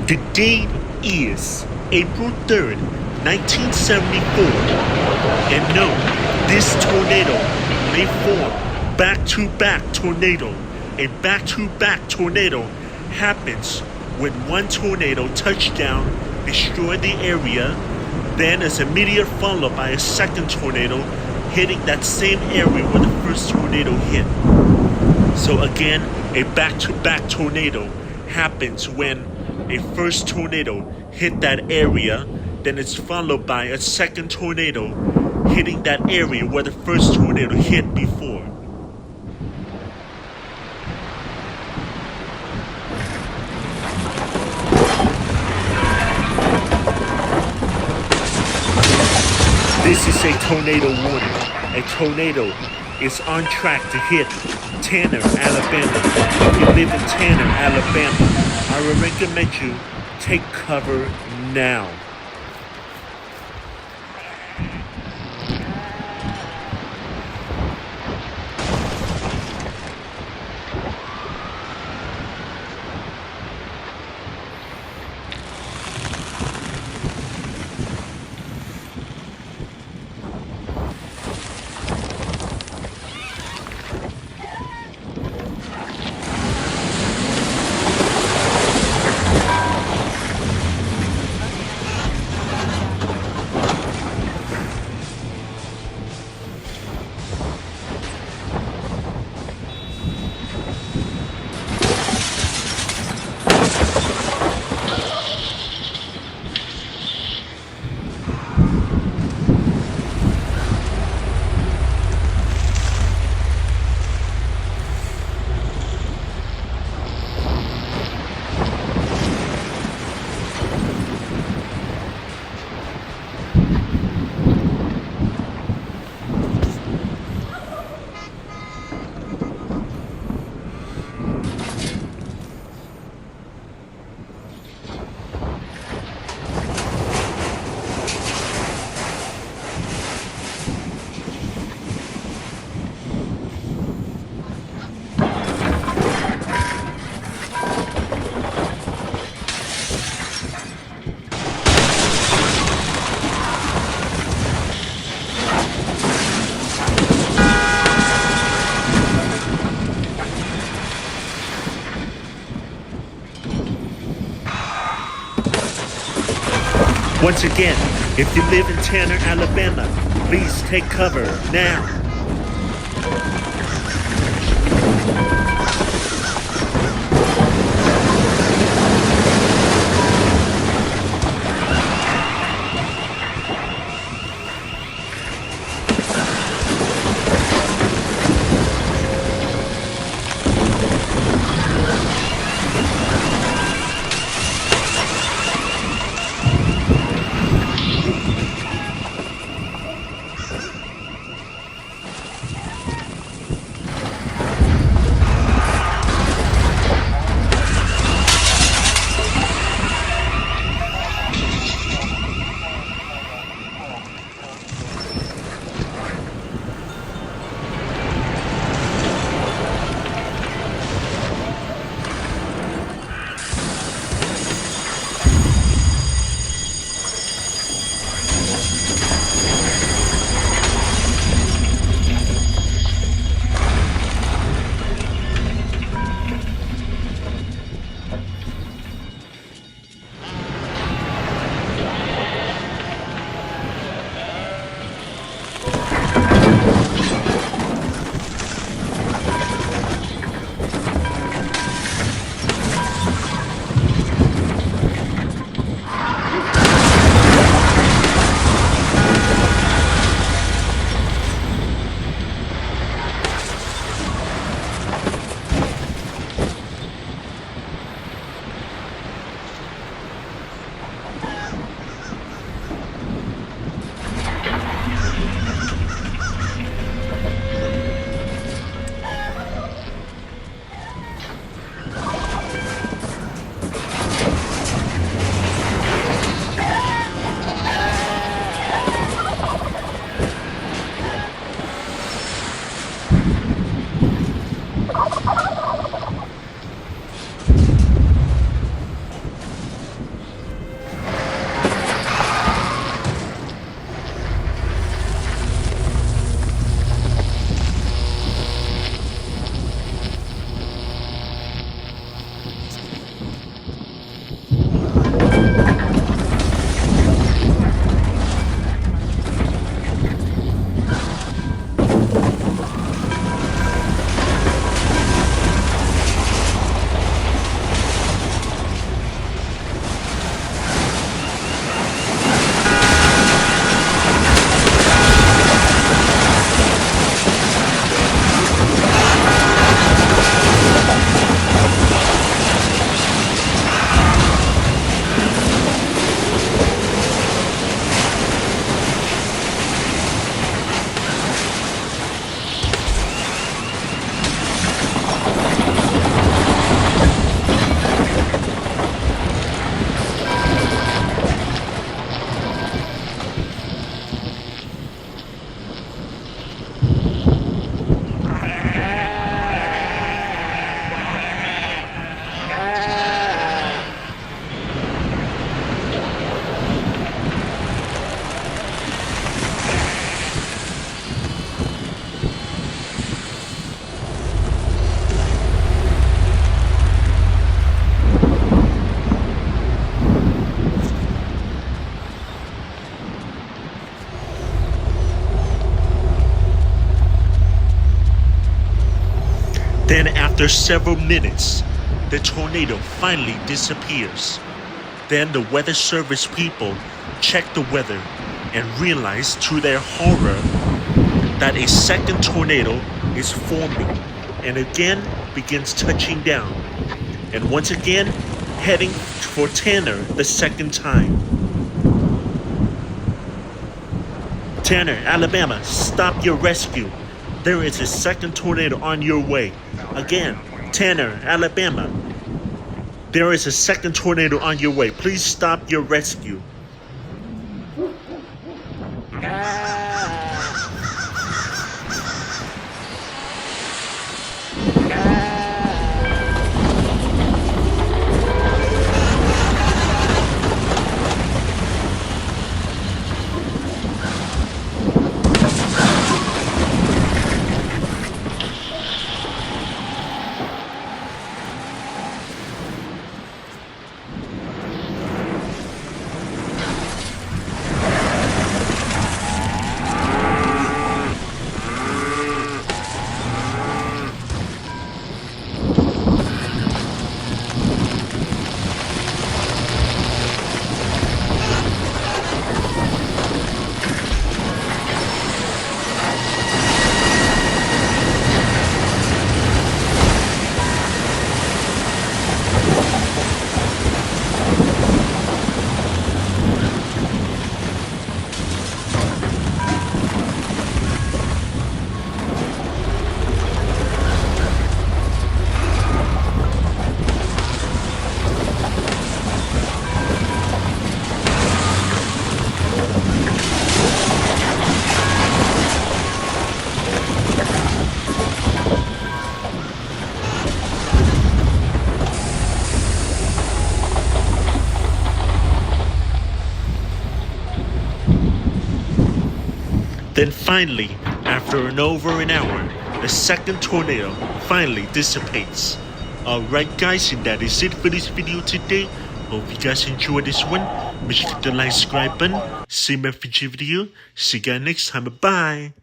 The date is April 3rd, 1974. And no, this tornado may form back-to-back tornado. A back-to-back tornado happens when one tornado touchdown destroyed the area, then is immediately followed by a second tornado hitting that same area where the first tornado hit. So again, a back-to-back tornado happens when a first tornado hit that area, then it's followed by a second tornado hitting that area where the first tornado hit before. This is a tornado warning. A tornado is on track to hit Tanner, Alabama. If you live in Tanner, Alabama, I would recommend you take cover now. Once again, if you live in Tanner, Alabama, please take cover now. Then after several minutes, the tornado finally disappears. Then the weather service people check the weather and realize to their horror that a second tornado is forming and again begins touching down and once again heading for Tanner the second time. Tanner, Alabama, stop your rescue. There is a second tornado on your way. Again, Tanner, Alabama. There is a second tornado on your way. Please stop your rescue. Then finally, after over an hour, the second tornado finally dissipates. Alright guys, and that is it for this video today. Hope you guys enjoyed this one. Make sure to hit the like, subscribe button. See my future video. See you guys next time. Bye.